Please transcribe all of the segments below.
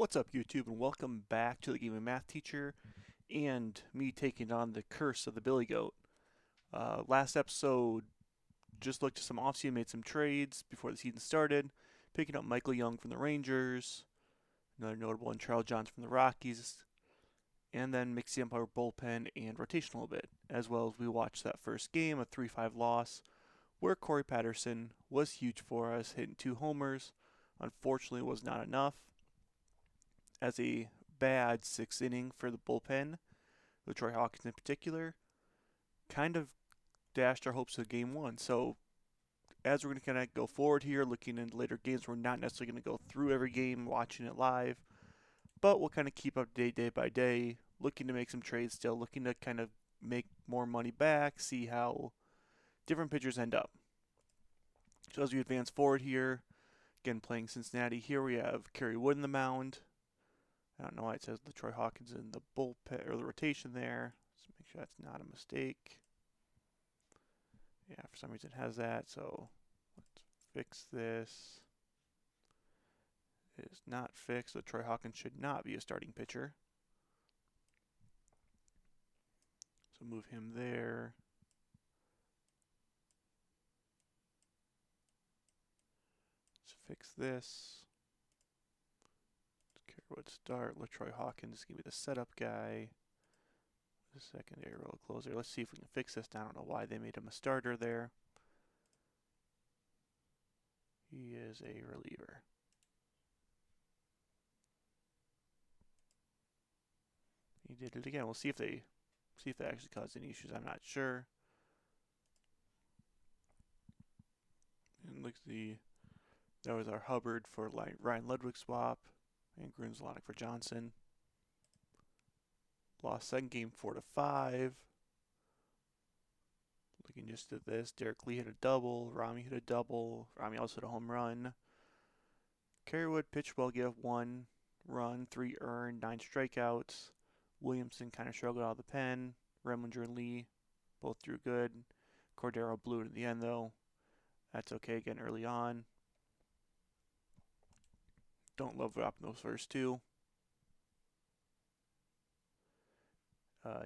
What's up, YouTube, and welcome back to the Game of Math Teacher and me taking on the curse of the Billy Goat. Last episode, just looked at some offseason, made some trades before the season started, picking up Michael Young from the Rangers, another notable one, Charles Johnson from the Rockies, and then mixing up our bullpen and rotation a little bit, as well as we watched that first game, a 3-5 loss, where Corey Patterson was huge for us, hitting 2 homers. Unfortunately, was not enough as a bad 6th inning for the bullpen, the Troy Hawkins in particular, kind of dashed our hopes of game one. So as we're going to kind of go forward here, looking into later games, we're not necessarily going to go through every game, watching it live, but we'll kind of keep up to date day by day, looking to make some trades still, looking to kind of make more money back, see how different pitchers end up. So as we advance forward here, again playing Cincinnati, here we have Kerry Wood in the mound. I don't know why it says the Troy Hawkins in the bullpen or the rotation there. Let's make sure that's not a mistake. Yeah, for some reason it has that, so let's fix this. It is not fixed, so Troy Hawkins should not be a starting pitcher. So move him there. Let's fix this. Would start. LaTroy Hawkins is going to be the setup guy. The secondary role closer. Let's see if we can fix this. I don't know why they made him a starter there. He is a reliever. He did it again. We'll see if they actually caused any issues. I'm not sure. And look, that was our Hubbard for Ryan Ludwig swap, and Grunzlonic for Johnson. Lost second game 4-5. Looking just at this, Derek Lee hit a double, Rami hit a double, Rami also hit a home run. Kerrywood pitched well, gave up 1 run, 3 earned, 9 strikeouts. Williamson kind of struggled out of the pen. Remlinger and Lee both threw good. Cordero blew it at the end though. That's okay again early on. Don't love dropping those first 2.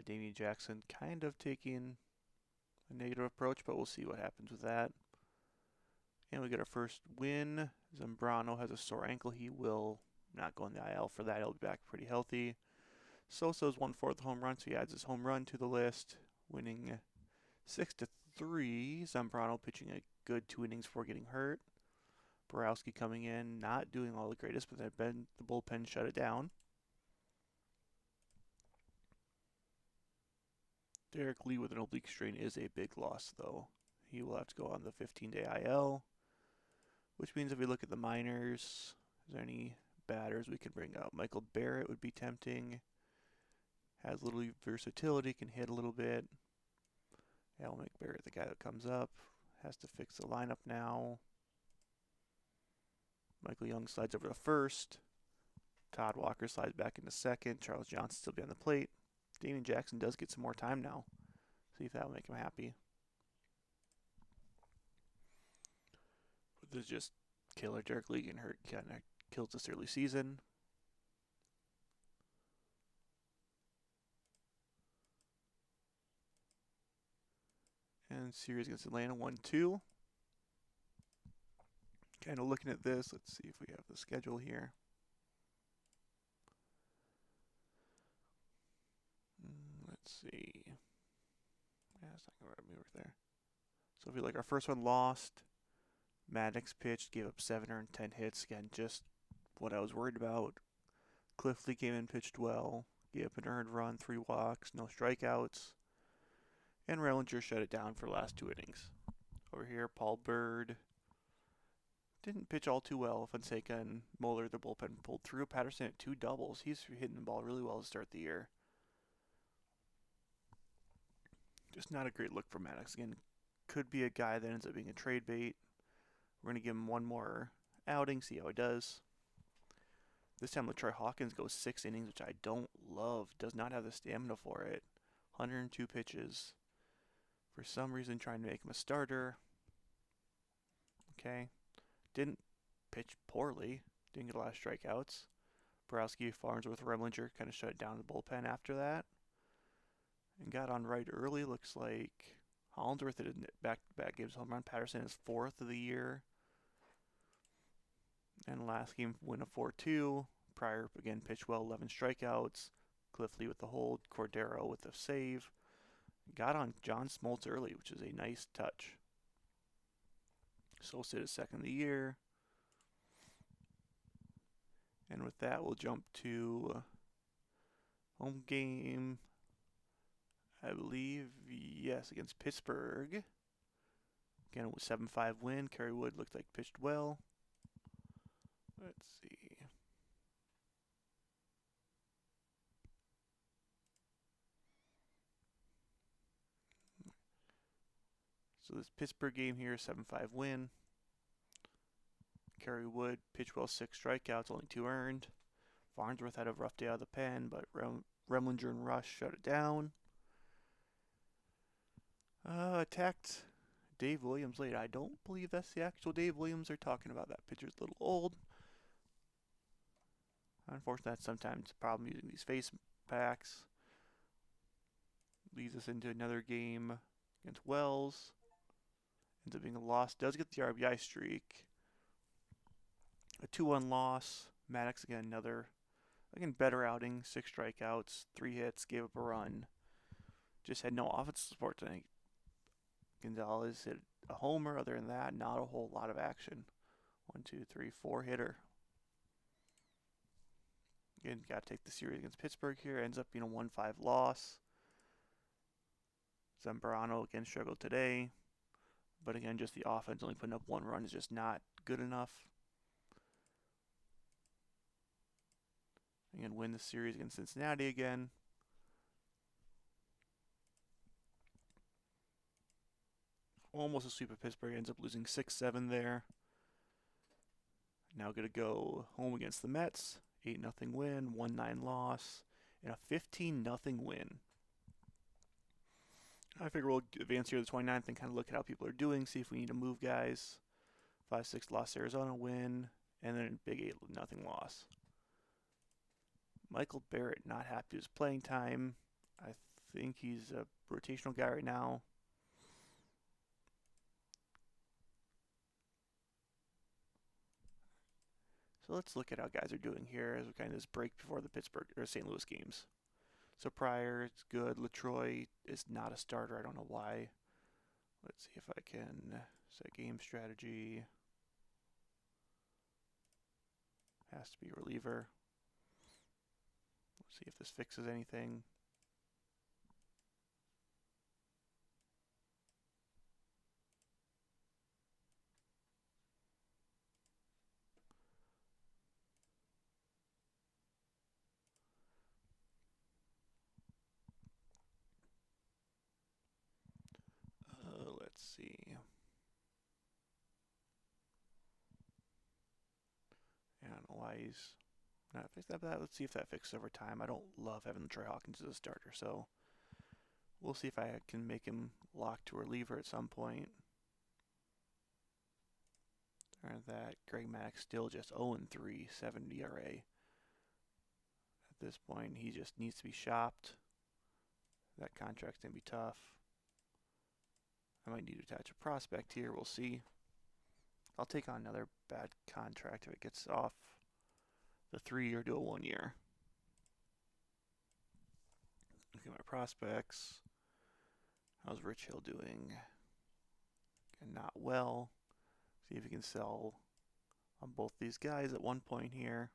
Damian Jackson kind of taking a negative approach, but we'll see what happens with that. And we get our first win. Zambrano has a sore ankle. He will not go in the IL for that. He'll be back pretty healthy. Sosa's 1/4 home run, so he adds his home run to the list, winning 6-3. Zambrano pitching a good 2 innings before getting hurt. Borowski coming in, not doing all the greatest, but then the bullpen shut it down. Derek Lee with an oblique strain is a big loss, though. He will have to go on the 15-day IL, which means if we look at the minors, is there any batters we can bring up? Michael Barrett would be tempting. Has little versatility, can hit a little bit. Yeah, we'll make Barrett the guy that comes up. Has to fix the lineup now. Michael Young slides over to first. Todd Walker slides back into second. Charles Johnson still be on the plate. Damian Jackson does get some more time now. See if that'll make him happy. But this is just killer. Derek Lee getting hurt kind of kills this early season. And series against Atlanta 1-2. Kind of looking at this. Let's see if we have the schedule here. Let's see. Yeah, it's not going to let me over there. So if we like our first one lost, Maddox pitched, gave up 7 earned 10 hits. Again, just what I was worried about. Clifley came in, pitched well, gave up an earned run, 3 walks, no strikeouts. And Rellinger shut it down for the last 2 innings. Over here, Paul Bird didn't pitch all too well. Fonseca and Moeller, the bullpen, pulled through. Patterson at 2 doubles. He's hitting the ball really well to start the year. Just not a great look for Maddox. Again, could be a guy that ends up being a trade bait. We're going to give him one more outing, see how he does. This time, LaTroy Hawkins goes 6 innings, which I don't love. Does not have the stamina for it. 102 pitches. For some reason, trying to make him a starter. Okay. Didn't pitch poorly. Didn't get a lot of strikeouts. Borowski, Farnsworth, Remlinger kind of shut down the bullpen after that. And got on right early. Looks like Hollandsworth did back-to-back games home run. Patterson is 4th of the year. And last game, win of 4-2. Pryor, again, pitched well, 11 strikeouts. Cliff Lee with the hold. Cordero with the save. Got on John Smoltz early, which is a nice touch. Solstead is 2nd of the year. And with that, we'll jump to home game, I believe, yes, against Pittsburgh. Again, it was 7-5 win. Kerry Wood looked like pitched well. Let's see. So this Pittsburgh game here, 7-5 win. Kerry Wood pitched well, 6 strikeouts, only 2 earned. Farnsworth had a rough day out of the pen, but Remlinger and Rush shut it down. Attacked Dave Williams late. I don't believe that's the actual Dave Williams they're talking about. That pitcher's a little old. Unfortunately, that's sometimes a problem using these face packs. Leads us into another game against Wells. Ends up being a loss. Does get the RBI streak. A 2-1 loss. Maddox again, better outing. 6 strikeouts, 3 hits, gave up a run. Just had no offensive support tonight. Gonzalez hit a homer. Other than that, not a whole lot of action. 1, 2, 3, 4 hitter. Again, got to take the series against Pittsburgh here. Ends up being a 1-5 loss. Zambrano again struggled today. But again, just the offense only putting up 1 run is just not good enough. Again, win the series against Cincinnati again. Almost a sweep of Pittsburgh. Ends up losing 6-7 there. Now going to go home against the Mets. 8-0 win, 1-9 loss, and a 15-0 win. I figure we'll advance here to the 29th and kind of look at how people are doing, see if we need to move guys. 5-6 loss Arizona win, and then a big 8-0 loss. Michael Barrett not happy with his playing time. I think he's a rotational guy right now. So let's look at how guys are doing here as we kind of this break before the Pittsburgh or St. Louis games. So Pryor, it's good. LaTroy is not a starter. I don't know why. Let's see if I can set game strategy. Has to be a reliever. Let's see if this fixes anything. Let's see. I don't know why he's not fixed that, but let's see if that fixes over time. I don't love having Troy Hawkins as a starter, so we'll see if I can make him lock to a reliever at some point. Or that Greg Maddux still just 0-3, 7 ERA. At this point, he just needs to be shopped. That contract's going to be tough. I might need to attach a prospect here. We'll see. I'll take on another bad contract if it gets off the 3-year to a 1-year. Look at my prospects. How's Rich Hill doing? And not well. See if we can sell on both these guys at one point here.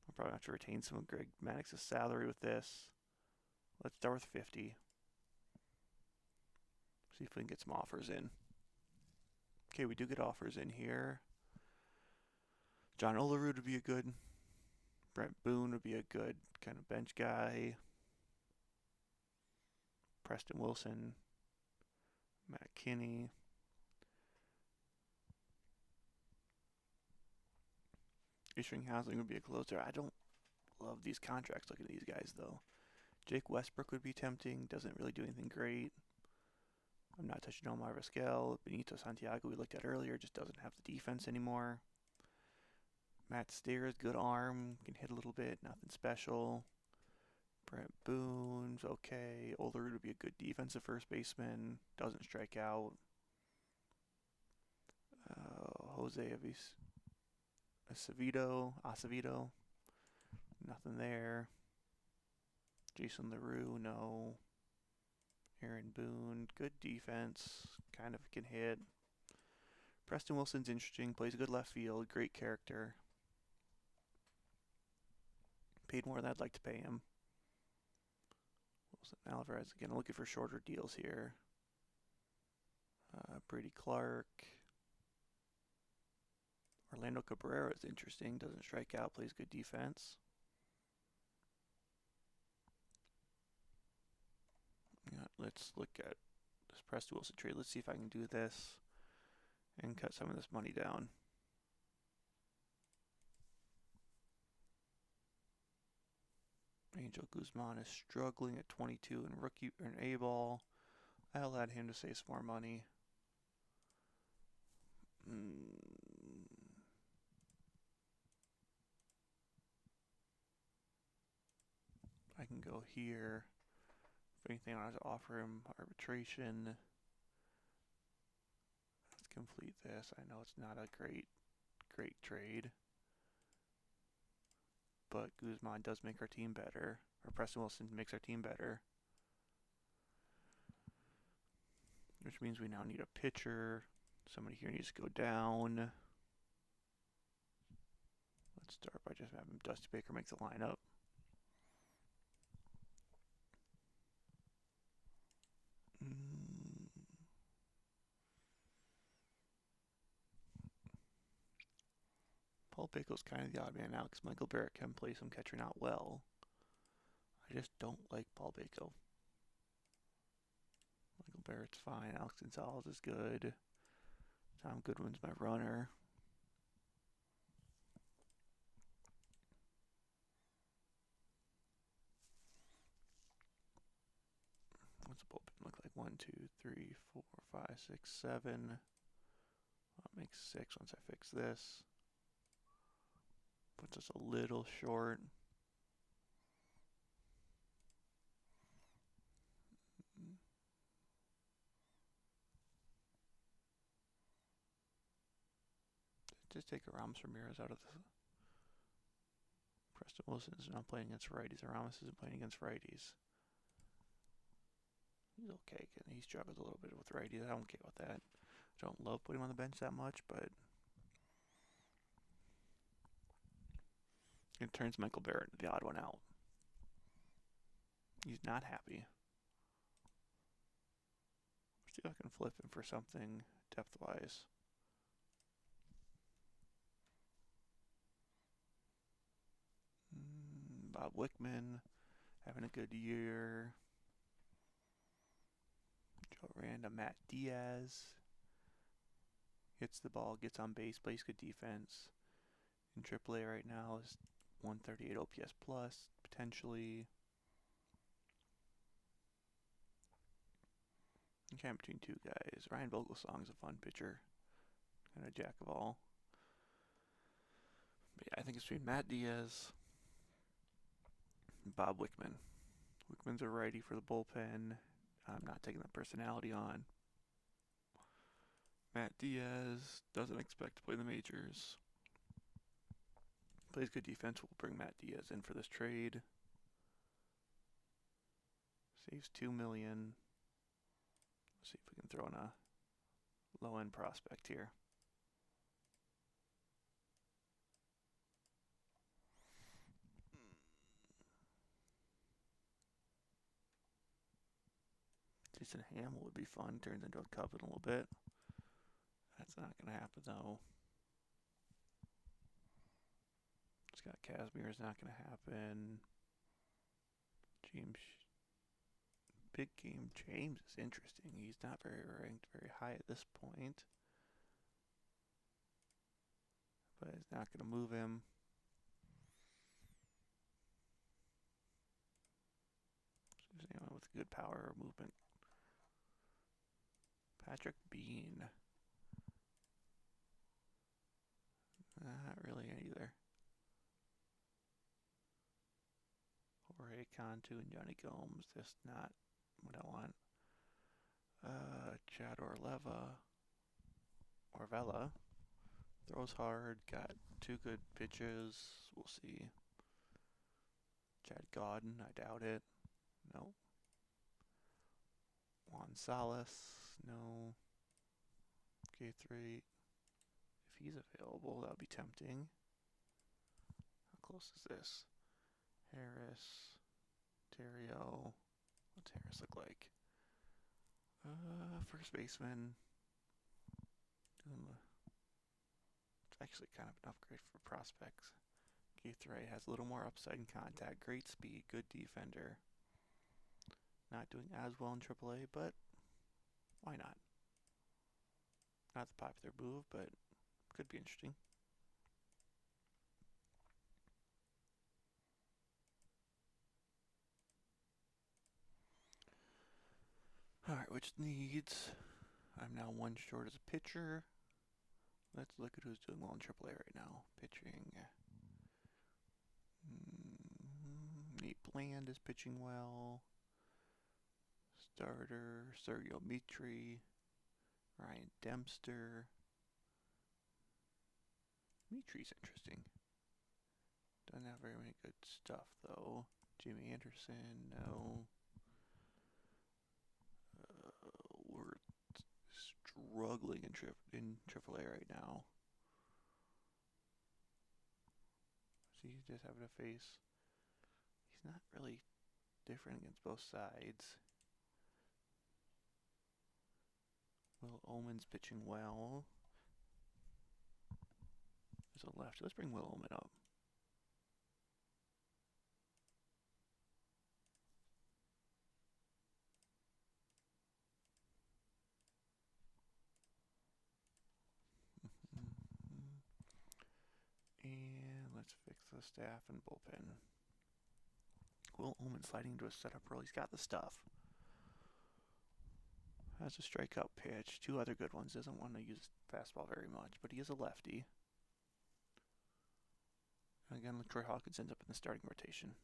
I'll probably have to retain some of Greg Maddox's salary with this. Let's start with 50. See if we can get some offers in. Okay, we do get offers in here. John Olerud would be a good. Brent Boone would be a good kind of bench guy. Preston Wilson. Matt Kinney. Issuing Housing would be a closer. I don't love these contracts looking at these guys, though. Jake Westbrook would be tempting. Doesn't really do anything great. I'm not touching Omar Vizquel. Benito Santiago we looked at earlier just doesn't have the defense anymore. Matt Stairs, good arm, can hit a little bit, nothing special. Brett Boone's okay. Olerud would be a good defensive first baseman, doesn't strike out. Jose Acevedo, nothing there. Jason LaRue, no. Aaron Boone, good defense, kind of can hit. Preston Wilson's interesting, plays a good left field, great character. Paid more than I'd like to pay him. Wilson Alvarez, again, looking for shorter deals here. Brady Clark. Orlando Cabrera is interesting, doesn't strike out, plays good defense. Yeah, let's look at this Preston Wilson trade. Let's see if I can do this and cut some of this money down. Angel Guzman is struggling at 22 in rookie or an A-ball. I'll add him to save some more money. I can go here. If anything, I want to offer him arbitration. Let's complete this. I know it's not a great trade, but Guzman does make our team better. Or Preston Wilson makes our team better. Which means we now need a pitcher. Somebody here needs to go down. Let's start by just having Dusty Baker make the lineup. Paul Baco's kind of the odd man out because Michael Barrett can play some catcher out well. I just don't like Paul Baco. Michael Barrett's fine. Alex Gonzalez is good. Tom Goodwin's my runner. What's the bullpen look like? 1, 2, 3, 4, 5, 6, 7. I'll make 6 once I fix this. Puts us a little short. Just take Aramis Ramirez out of the... Preston Wilson is not playing against righties. Aramis isn't playing against righties. He's okay. He struggles a little bit with righties. I'm okay with that. I don't love putting him on the bench that much, but it turns Michael Barrett into the odd one out. He's not happy. Let's see if I can flip him for something depth-wise. Bob Wickman having a good year. Joe Randa, Matt Diaz hits the ball, gets on base, plays good defense. In AAA right now is 138 OPS plus, potentially. Okay, I'm between two guys. Ryan Vogelsong's a fun pitcher, kind of jack of all. But yeah, I think it's between Matt Diaz and Bob Wickman. Wickman's a righty for the bullpen. I'm not taking that personality on. Matt Diaz doesn't expect to play the majors. Plays good defense. We'll bring Matt Diaz in for this trade. Saves $2 million. Let's see if we can throw in a low-end prospect here. Jason Hamill would be fun. Turns into a Cub in a little bit. That's not going to happen, though. Scott Kazmir is not going to happen. Big Game James is interesting. He's not ranked very high at this point. But it's not going to move him. Choose anyone with good power or movement. Patrick Bean. Not really either. Cantu and Johnny Gomes. That's not what I want. Chad Orvella throws hard. Got 2 good pitches. We'll see. Chad Godden, I doubt it. No. Juan Salas, no. K3, if he's available, that would be tempting. How close is this? Harris, Terrio. What's Harris look like? First baseman. It's actually kind of an upgrade for prospects. K3 has a little more upside in contact, great speed, good defender. Not doing as well in AAA, but why not? Not the popular move, but could be interesting. Alright, which needs? I'm now 1 short as a pitcher. Let's look at who's doing well in AAA right now. Pitching. Nate Bland is pitching well. Starter, Sergio Mitri. Ryan Dempster. Mitri's interesting. Doesn't have very many good stuff, though. Jimmy Anderson, no. We're struggling in AAA right now. So he's just having to face. He's not really different against both sides. Will Ullman's pitching well. There's a lefty. Let's bring Will Ullman up. And let's fix the staff and bullpen. Will Ullman sliding into a setup role. He's got the stuff. Has a strikeout pitch. 2 other good ones. Doesn't want to use fastball very much, but he is a lefty. And again, Troy Hawkins ends up in the starting rotation.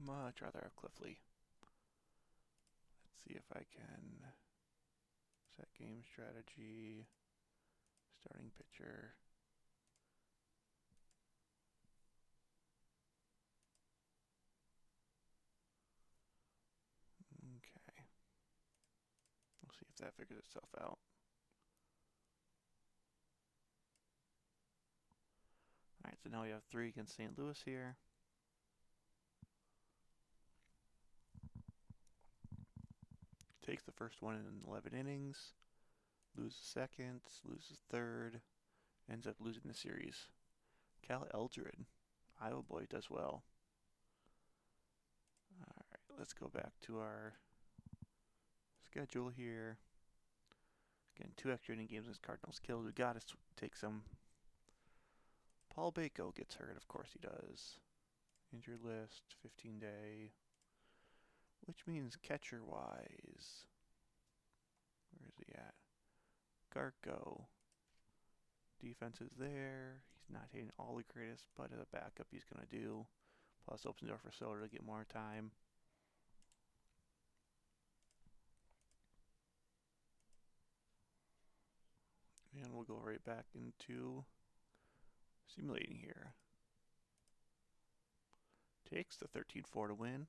Much rather have Cliff Lee. Let's see if I can set game strategy. Starting pitcher. Okay. We'll see if that figures itself out. Alright, so now we have 3 against St. Louis here. Takes the first one in 11 innings. Loses second, loses third. Ends up losing the series. Cal Eldred, Iowa boy, does well. Alright, let's go back to our schedule here. Again, 2 extra inning games against Cardinals killed. We gotta take some. Paul Bako gets hurt, of course he does. Injured list, 15-day. Which means catcher-wise, where is he at? Garco. Defense is there. He's not hitting all the greatest, but as a backup he's going to do. Plus opens the door for Soder to get more time. And we'll go right back into simulating here. Takes the 13-4 to win.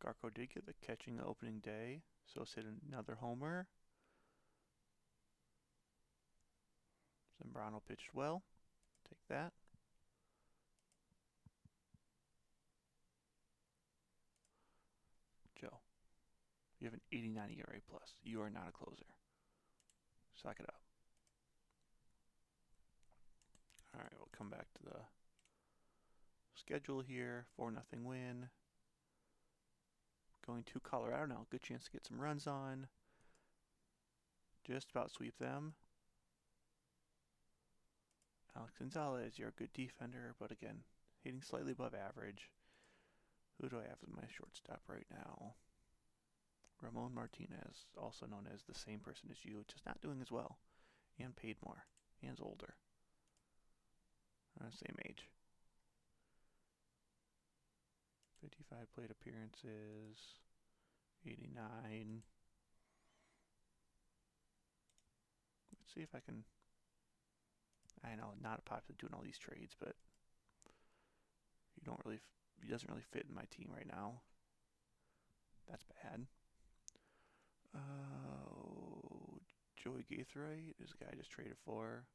Garco did get the catching the opening day, so it's hit another homer. Zambrano pitched well. Take that. Joe, you have an 89 ERA plus. You are not a closer. Suck it up. Alright, we'll come back to the schedule here. 4-0 win. Going to Colorado now. Good chance to get some runs on. Just about sweep them. Alex Gonzalez, you're a good defender, but again, hitting slightly above average. Who do I have as my shortstop right now? Ramon Martinez, also known as the same person as you, just not doing as well. and paid more and is older. Same age. 55 plate appearances. 89. Let's see if I can. I know, not popular doing all these trades, but he doesn't really fit in my team right now. That's bad. Joey Gaithright is a guy I just traded for.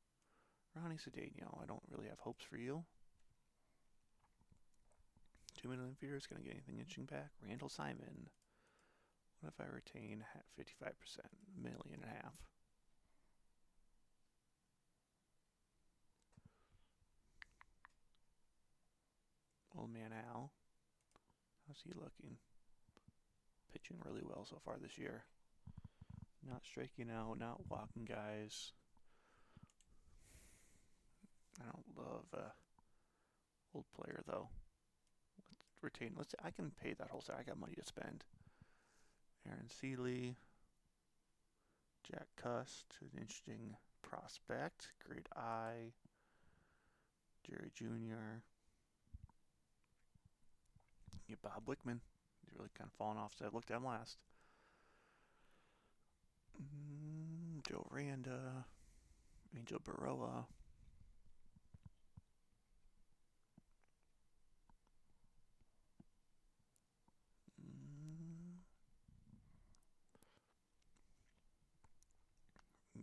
Ronnie Cedeno, I don't really have hopes for you. 2 million viewers, gonna get anything interesting back. Randall Simon. What if I retain 55%? $1.5 million. Old man Al. How's he looking? Pitching really well so far this year. Not striking out, not walking guys. I don't love old player though. Let's retain. I can pay that whole set. I got money to spend. Aaron Seeley, Jack Cust, an interesting prospect. Great eye. Jerry Jr. Get Bob Wickman. He's really kind of fallen off since I looked at him last. Joe Randa, Angel Baroa.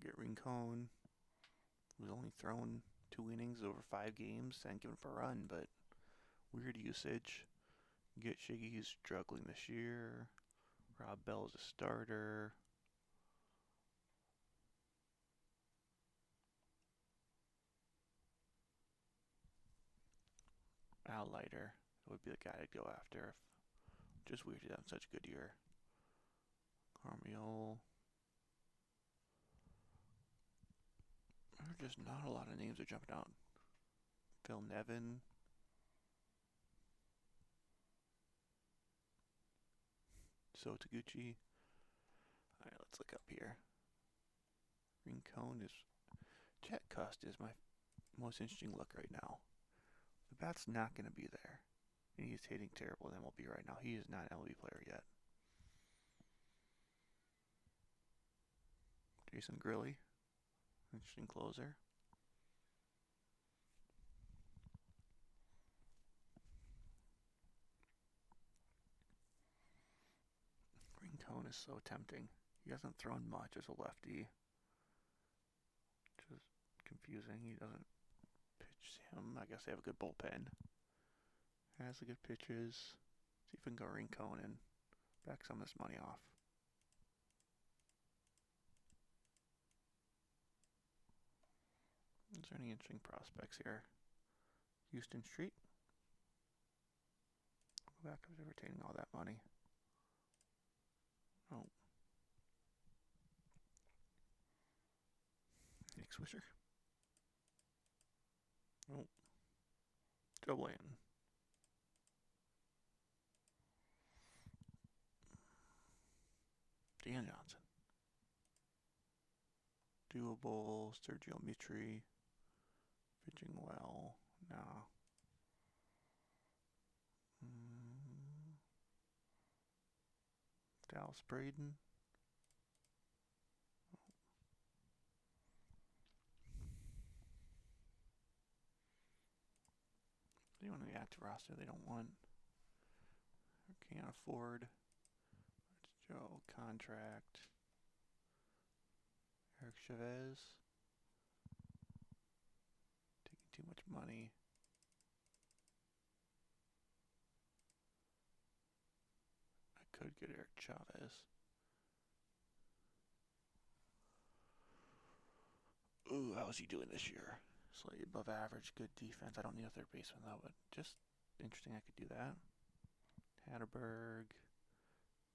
Get Rincon, who's only thrown 2 innings over 5 games and given up a run, but weird usage. Get Shiggy, who's struggling this year. Rob Bell's a starter. Al Leiter would be the guy to go after. Just weird he's having such a good year. Carmiol. There are just not a lot of names that are jumping out. Phil Nevin. So Taguchi. Alright, let's look up here. Rincon is. Jet Cust is my most interesting look right now. The bat's not going to be there. And he's hitting terrible in MLB right now. He is not an MLB player yet. Jason Grilly. Interesting closer. Rincon is so tempting. He hasn't thrown much as a lefty. Just confusing. He doesn't pitch him. I guess they have a good bullpen. Has the good pitches. See if we can go Rincon and back some of this money off. Is there any interesting prospects here? Houston Street. Go back to retaining all that money. Oh. Nick Swisher. Oh. Joe Blanton. Dan Johnson. Doable. Sergio Mitri. Pitching well. No. Dallas Braden. Anyone on the active roster they don't want or can't afford. That's Joe. Contract. Eric Chavez. Taking too much money. I could get Eric Chavez. Ooh, how is he doing this year? Slightly above average, good defense. I don't need a third baseman though, but just interesting I could do that. Hatterberg,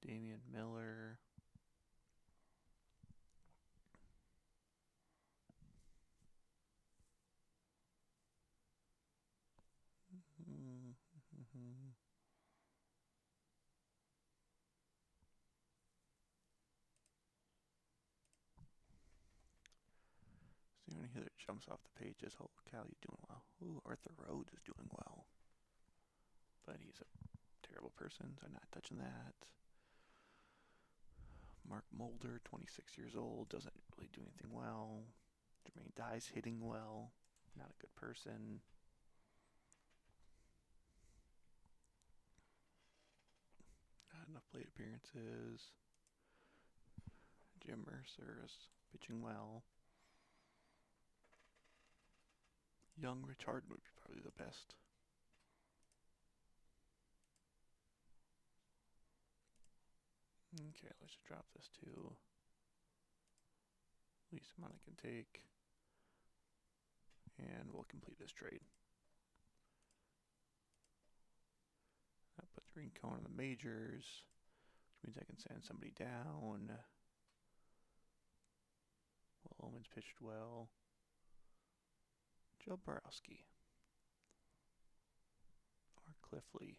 Damian Miller. Either jumps off the page as, oh, Callie's doing well. Ooh, Arthur Rhodes is doing well. But he's a terrible person, so I'm not touching that. Mark Mulder, 26 years old, doesn't really do anything well. Jermaine Dye's hitting well. Not a good person. Not enough plate appearances. Jim Mercer is pitching well. Young Rich Harden would be probably the best. Okay, let's just drop this to least amount I can take. And we'll complete this trade. That puts Rincon in the majors, which means I can send somebody down. Will Owens pitched well. Joe Borowski. Or Cliff Lee.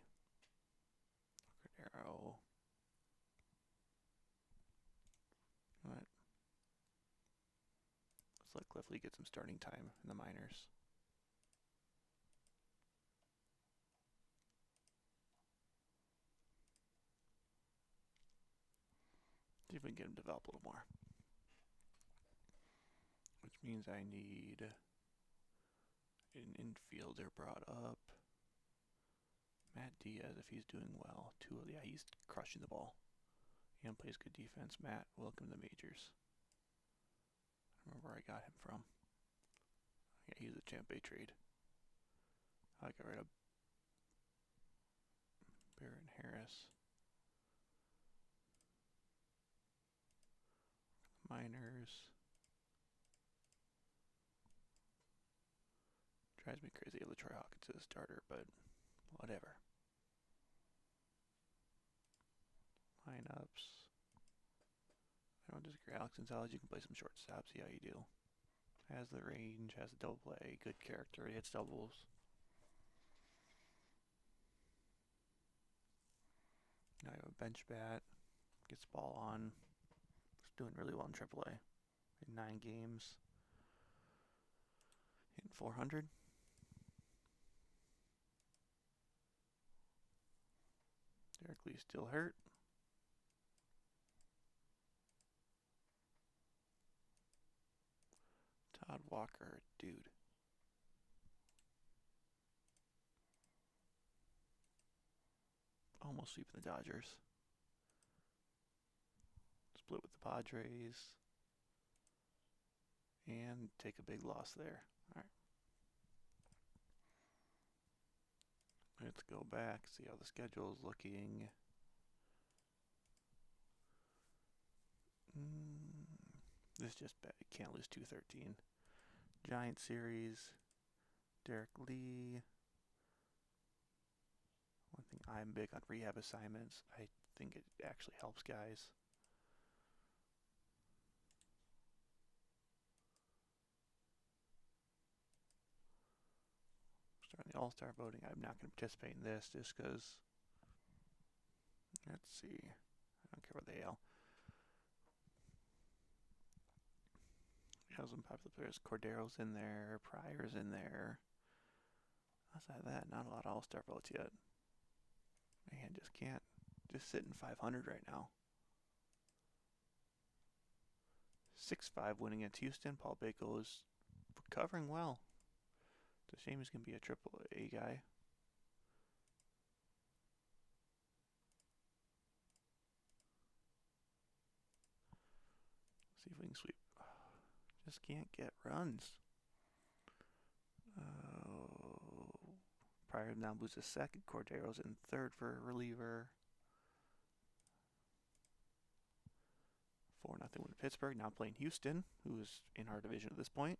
Cordero. What? Let's let Cliff Lee get some starting time in the minors. See if we can get him to develop a little more. Which means I need an infielder brought up. Matt Diaz, if he's doing well. Yeah, he's crushing the ball. And plays good defense. Matt, welcome to the majors. I don't remember where I got him from. Yeah, he's a Champ Bay trade. I got rid of Barrett Harris. Miners. Drives me crazy to have Troy Hawkins as a starter, but whatever. Lineups. I don't disagree. Alex Gonzalez, you can play some shortstop, see how you do. Has the range, has the double play, good character, he hits doubles. Now I have a bench bat, gets the ball on. He's doing really well in AAA. In 9 games. Hitting 400. Derek Lee's still hurt. Todd Walker, dude. Almost sweeping the Dodgers. Split with the Padres. And take a big loss there. Alright. Let's go back, see how the schedule is looking. This just bad. Can't lose 213. Giant series. Derek Lee. One thing, I'm big on rehab assignments. I think it actually helps guys. Starting the All-Star voting. I'm not going to participate in this just because. Let's see. I don't care about the AL. We have some popular players. Cordero's in there. Pryor's in there. Outside of that, not a lot of All-Star votes yet. Man, just can't. Just sitting 500 right now. 6-5 winning against Houston. Paul Baco's recovering well. It's a shame he's going to be a AAA guy. See if we can sweep. Just can't get runs. Pryor now loses second. Cordero's in third for a reliever. 4-0 win Pittsburgh. Now playing Houston, who is in our division at this point.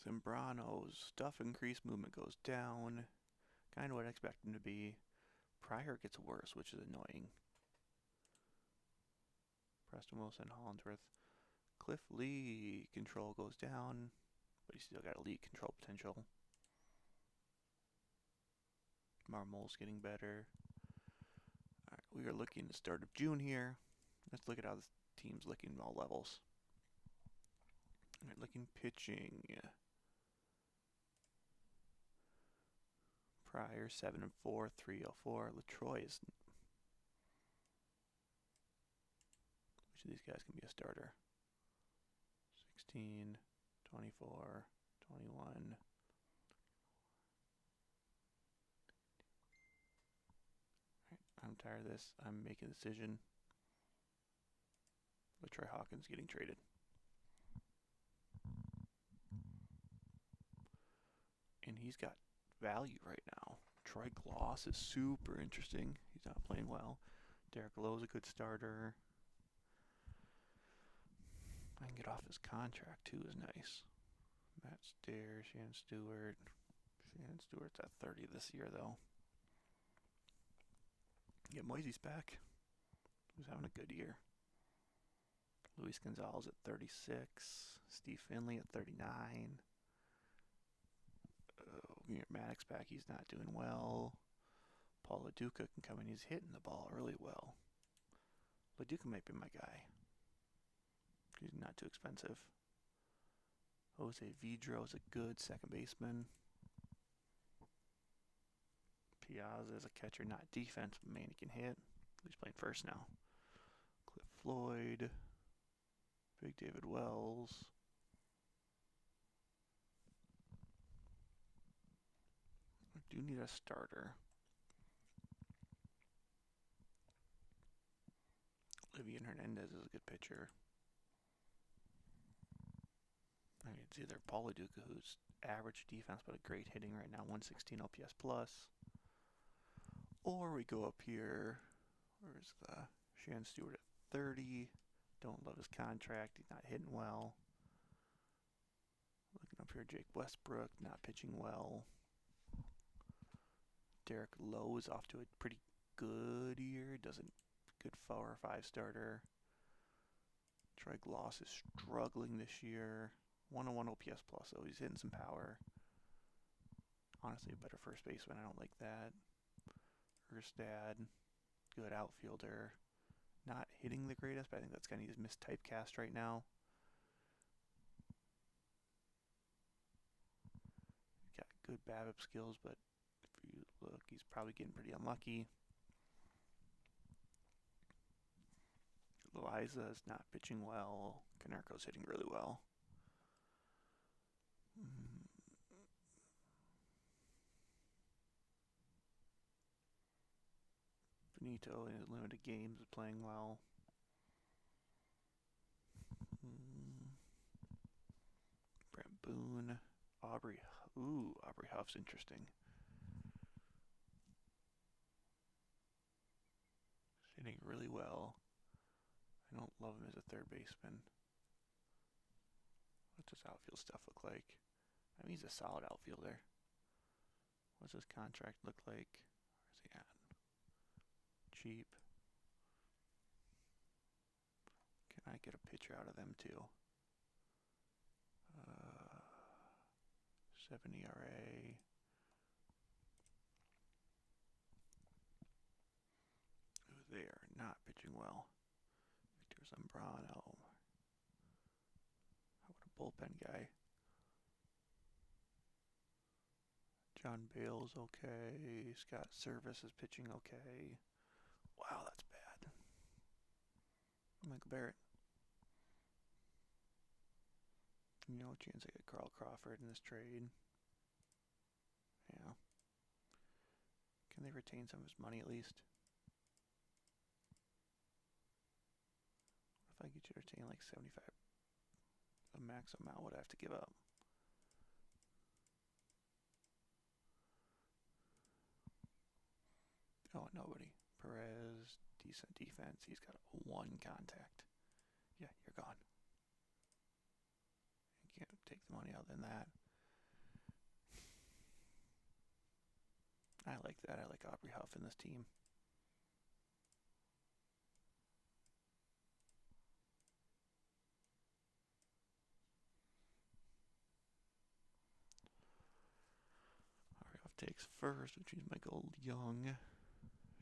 Zambrano's stuff increase, movement goes down. Kind of what I expect him to be. Pryor gets worse, which is annoying. Preston Wilson, Hollinsworth. Cliff Lee, control goes down, but he's still got elite control potential. Marmol's getting better. Alright, we are looking at the start of June here. Let's look at how this teams licking all levels. All right, licking pitching. Pryor 7-4, 304. LaTroy is. Which of these guys can be a starter? 16, 24, 21. I'm tired of this. I'm making a decision. LaTroy Hawkins getting traded. And he's got value right now. Troy Gloss is super interesting. He's not playing well. Derek Lowe's a good starter. I can get off his contract too is nice. Matt Stairs, Shannon Stewart. Shannon Stewart's at 30 this year though. Yeah, Moisey's back. Who's having a good year. Luis Gonzalez at 36. Steve Finley at 39. Maddox back. He's not doing well. Paul LaDuca can come in. He's hitting the ball really well. LaDuca might be my guy. He's not too expensive. Jose Vidro is a good second baseman. Piazza is a catcher, not defense, but man, he can hit. He's playing first now. Cliff Floyd. Big David Wells. I do need a starter. Livian Hernandez is a good pitcher. I mean, it's either Paul LaDuca, who's average defense but a great hitting right now, 116 OPS plus, or we go up here. Where's the Shannon Stewart at 30? Don't love his contract. He's not hitting well. Looking up here, Jake Westbrook not pitching well. Derek Lowe is off to a pretty good year. Doesn't good 4 or 5 starter. Troy Gloss is struggling this year. 101 OPS plus, so he's hitting some power. Honestly, a better first baseman. I don't like that. Erstad, good outfielder. Not hitting the greatest, but I think that's kind of his mistypecast right now. He's got good BABIP skills, but if you look, he's probably getting pretty unlucky. Liza is not pitching well. Canerco's hitting really well. Benito in his limited games is playing well. Brent Boone. Aubrey Huff's interesting. He's hitting really well. I don't love him as a third baseman. What's his outfield stuff look like? I mean, he's a solid outfielder. What's his contract look like? Where's he at? Cheap. Can I get a pitcher out of them too? 7 ERA. They are not pitching well. Victor Zambrano. How about a bullpen guy? John Bale's okay. Scott Service is pitching okay. Wow, that's bad. Michael Barrett. No chance I get Carl Crawford in this trade. Yeah. Can they retain some of his money at least? What if I get you to retain like 75? The max amount would I have to give up? Oh, nobody. Perez, decent defense. He's got 1 contact. Yeah, you're gone. You can't take the money out than that. I like that. I like Aubrey Huff in this team. Aubrey Huff takes first, which means Michael Young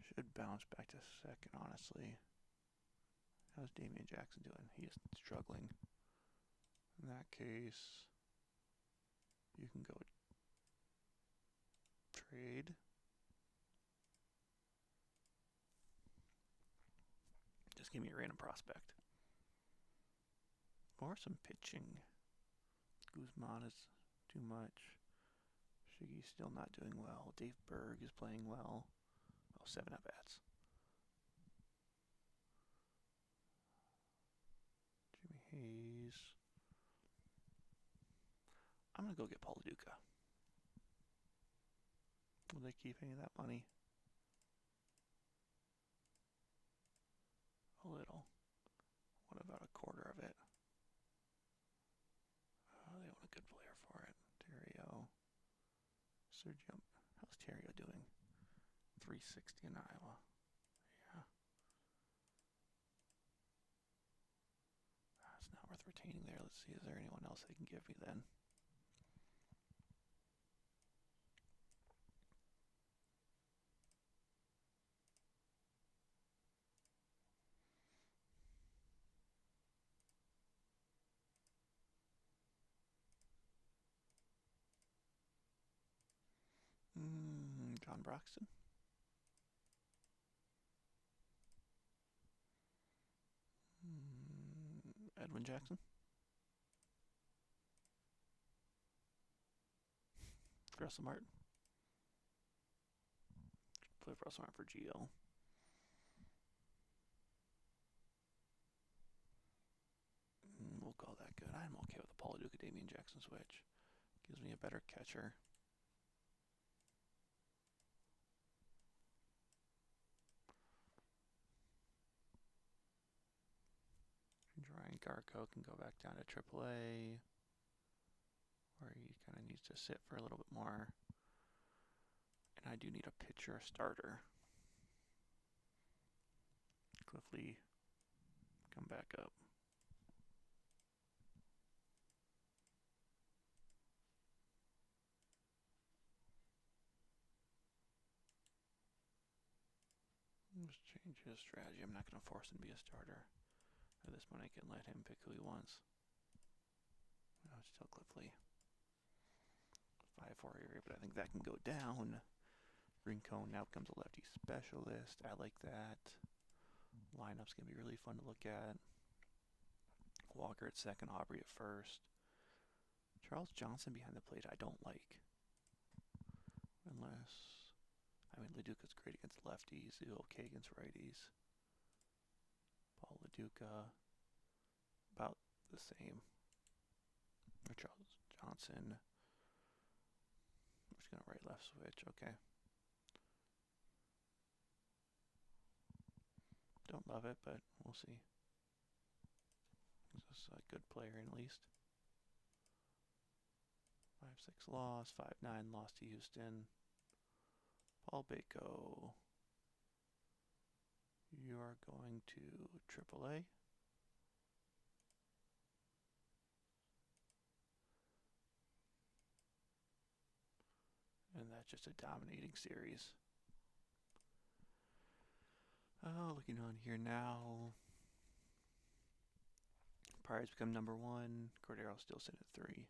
should bounce back to second, honestly. How's Damian Jackson doing? He is struggling. In that case, you can go trade. Just give me a random prospect. Or some pitching. Guzman is too much. Shiggy's still not doing well. Dave Berg is playing well. Oh, 7 at-bats. Jimmy Hayes. I'm going to go get Paul Duca. Will they keep any of that money? A little. What about a quarter of it? They want a good player for it. Terrio. Sergio. How's Terrio doing? 360 in Iowa. Yeah. It's not worth retaining there. Let's see. Is there anyone else they can give me then? John Broxton. Edwin Jackson. Russell Martin. Play for Russell Martin for GL. We'll call that good. I'm okay with the Paul Duca Damian Jackson switch. Gives me a better catcher. Ryan Garco can go back down to AAA, where he kind of needs to sit for a little bit more. And I do need a pitcher, a starter. Cliff Lee, come back up. Just change his strategy. I'm not going to force him to be a starter. At this point, I can let him pick who he wants. No, it's still Cliff Lee. 5-4 area, but I think that can go down. Rincon now becomes a lefty specialist. I like that. Lineup's going to be really fun to look at. Walker at second, Aubrey at first. Charles Johnson behind the plate I don't like. Unless, I mean, LaDuca's great against lefties. He's okay against righties. Paul LaDuca, about the same. Or Charles Johnson. We're just going to right-left switch. Okay. Don't love it, but we'll see. He's just a good player at least. 5-6 loss, 5-9 loss to Houston. Paul Bako. You are going to AAA. And that's just a dominating series. Oh, looking on here now. Pirates become number 1. Cordero still sitting at 3.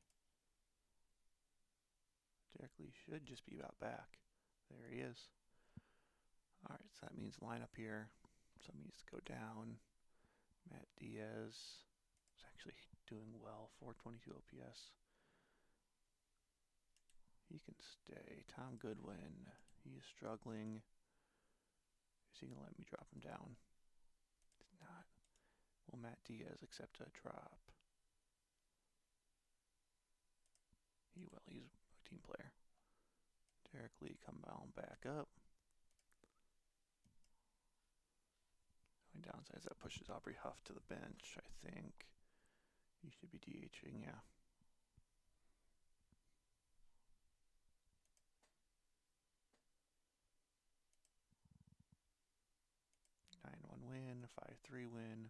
Derek Lee should just be about back. There he is. Alright, so that means lineup here. Something needs to go down. Matt Diaz is actually doing well. 422 OPS. He can stay. Tom Goodwin. He is struggling. Is he going to let me drop him down? He's not. Will Matt Diaz accept a drop? He will. He's a team player. Derek Lee come on back up. The only downside is that pushes Aubrey Huff to the bench, I think. He should be DHing, yeah. 9-1 win, 5-3 win,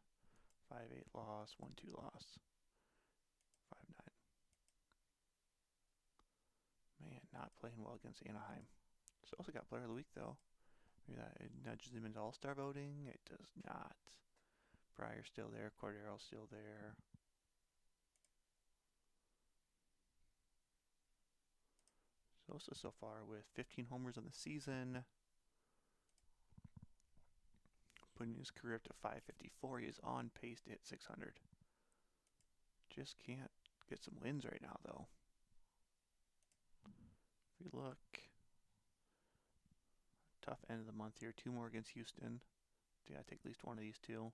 5-8 loss, 1-2 loss, 5-9. Man, not playing well against Anaheim. He's also got Player of the Week, though. Maybe that it nudges him into All-Star voting. It does not. Pryor's still there. Cordero's still there. Sosa so far with 15 homers on the season, putting his career up to 554. He is on pace to hit 600. Just can't get some wins right now, though. If we look, tough end of the month here. 2 more against Houston. Yeah, take at least one of these 2.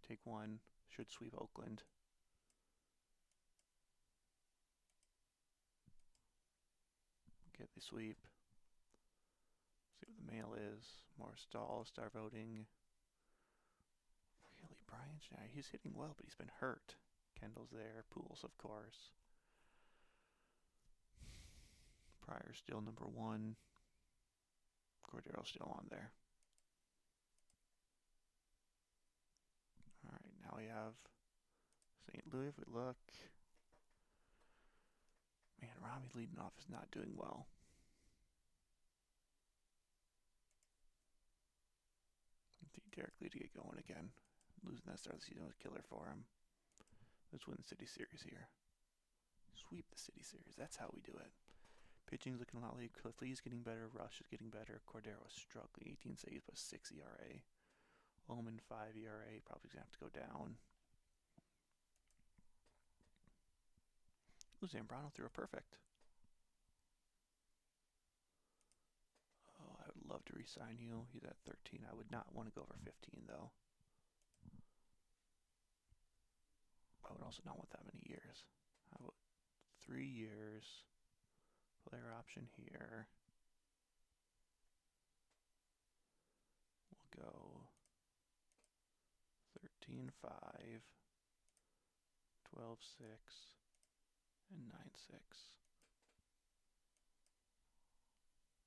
Take one. Should sweep Oakland. Get the sweep. See what the mail is. More all-star voting. Really, Brian Schneider, he's hitting well, but he's been hurt. Kendall's there. Pools, of course. Pryor's still number 1. Cordero's still on there. All right, now we have St. Louis. If we look, man, Rami leading off is not doing well. I think Derek Lee to get going again. Losing that start of the season was a killer for him. Let's win the City Series here. Sweep the City Series. That's how we do it. Pitching's looking a lot like Cliffley's getting better. Rush is getting better. Cordero's struggling. 18 saves, but 6 ERA. Omen 5 ERA. Probably going to have to go down. Ooh, Zambrano threw a perfect. Oh, I would love to re-sign you. He's at 13. I would not want to go over 15, though. I would also not want that many years. How about 3 years? Player option here. We'll go 13.5, 12.6, and 9.6.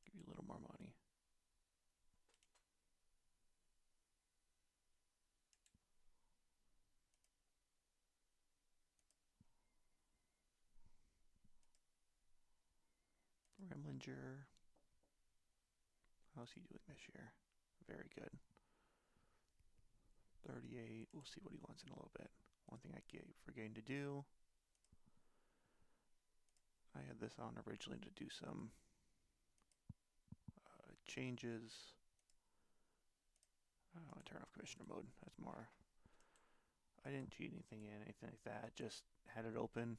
Give you a little more money. Remlinger. How's he doing this year? Very good. 38. We'll see what he wants in a little bit. One thing I keep forgetting to do. I had this on originally to do some changes. I don't want to turn off commissioner mode. That's more. I didn't cheat anything in, anything like that. Just had it open.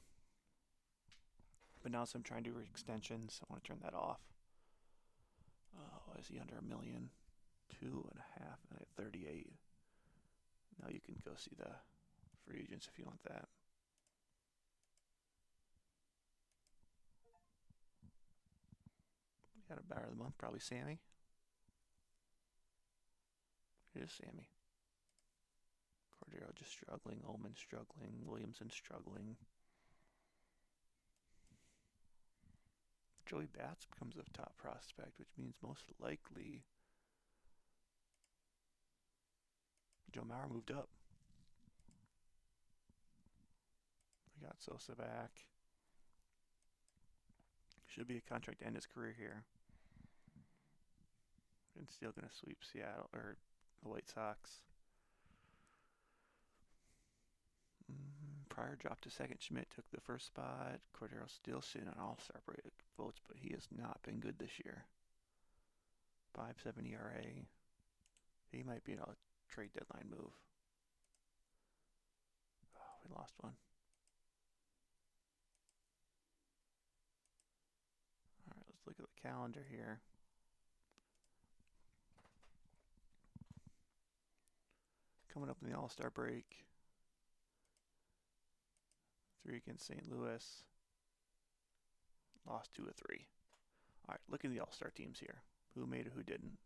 But now, so I'm trying to do extensions. I want to turn that off. Oh, is he under $1 million? 2.5, and 38. Now you can go see the free agents if you want that. We got a batter of the month, probably Sammy. It is Sammy. Cordero just struggling. Ullman struggling. Williamson struggling. Joey Bats becomes a top prospect, which means most likely Joe Mauer moved up. We got Sosa back. Should be a contract to end his career here. And still going to sweep Seattle or the White Sox. Pryor dropped to second. Schmidt took the first spot. Cordero still sitting on all-star break votes, but he has not been good this year. 5.7 ERA. He might be a trade deadline move. Oh, we lost one. All right, let's look at the calendar here. Coming up in the all-star break. 3 against St. Louis. Lost 2 of 3. All right, look at the all-star teams here. Who made it, who didn't.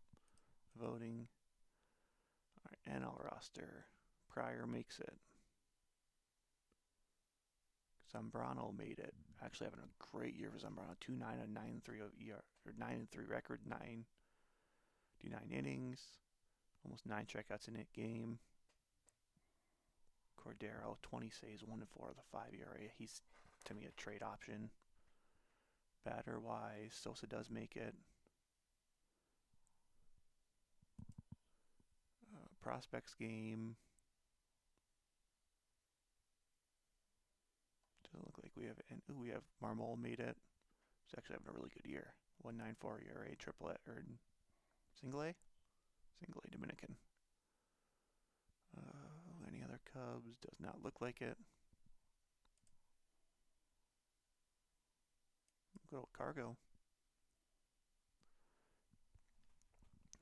Voting. All right, NL roster. Pryor makes it. Zambrano made it. Actually having a great year for Zambrano. 2.9 and 9.3 ER, or 9-3 record. 9 innings. Almost 9 strikeouts in a game. Cordero, 20 saves, 1-4 of the 5 ERA. He's, to me, a trade option. Batter-wise, Sosa does make it. prospects game. Doesn't look like we have. And we have Marmol made it. He's actually having a really good year. 1.94 ERA, triple A or single A, single A Dominican. Any other Cubs? Does not look like it. Good old Cargo.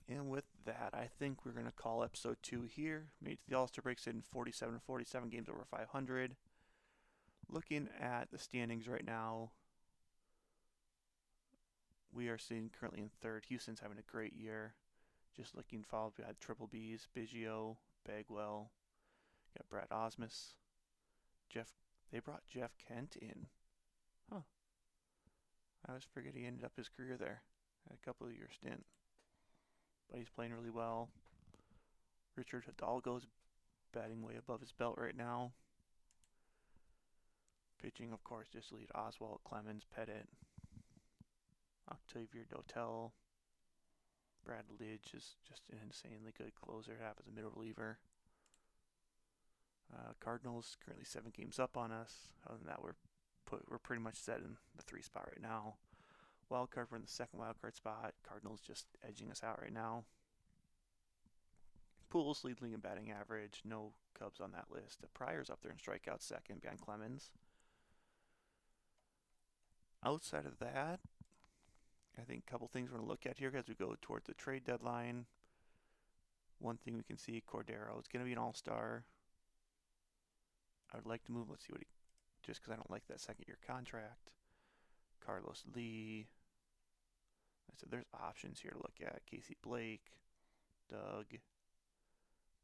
And with that, I think we're going to call episode 2 here. Made it to the All-Star breaks in 47 games over 500. Looking at the standings right now, we are sitting currently in third. Houston's having a great year. Just looking followed by Triple B's, Biggio, Bagwell, got Brad Osmus, they brought Jeff Kent in. Huh. I always forget he ended up his career there. Had a couple of year stint. But he's playing really well. Richard Hidalgo's batting way above his belt right now. Pitching, of course, just lead Oswalt, Clemens, Pettit, Octavio Dotel. Brad Lidge is just an insanely good closer to have as a middle reliever. Cardinals currently 7 games up on us. Other than that, we're pretty much set in the 3 spot right now. Wild card, we're in the second wild card spot. Cardinals just edging us out right now. Pools leading in batting average. No Cubs on that list. Pryor's up there in strikeouts second behind Clemens. Outside of that, I think a couple things we're going to look at here as we go towards the trade deadline. One thing we can see, Cordero is going to be an all-star. I would like to move. Let's see what just because I don't like that second-year contract. Carlos Lee. So there's options here to look at. Casey Blake, Doug,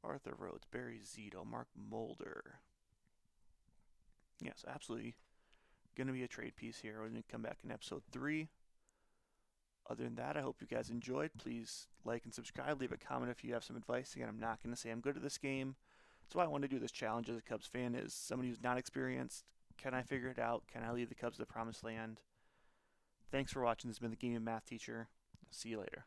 Arthur Rhodes, Barry Zito, Mark Mulder. Yes, absolutely going to be a trade piece here. We're going to come back in episode 3. Other than that, I hope you guys enjoyed. Please like and subscribe. Leave a comment if you have some advice. Again, I'm not going to say I'm good at this game. That's why I wanted to do this challenge as a Cubs fan, is somebody who's not experienced. Can I figure it out? Can I lead the Cubs to the promised land? Thanks for watching. This has been the Game and Math Teacher. See you later.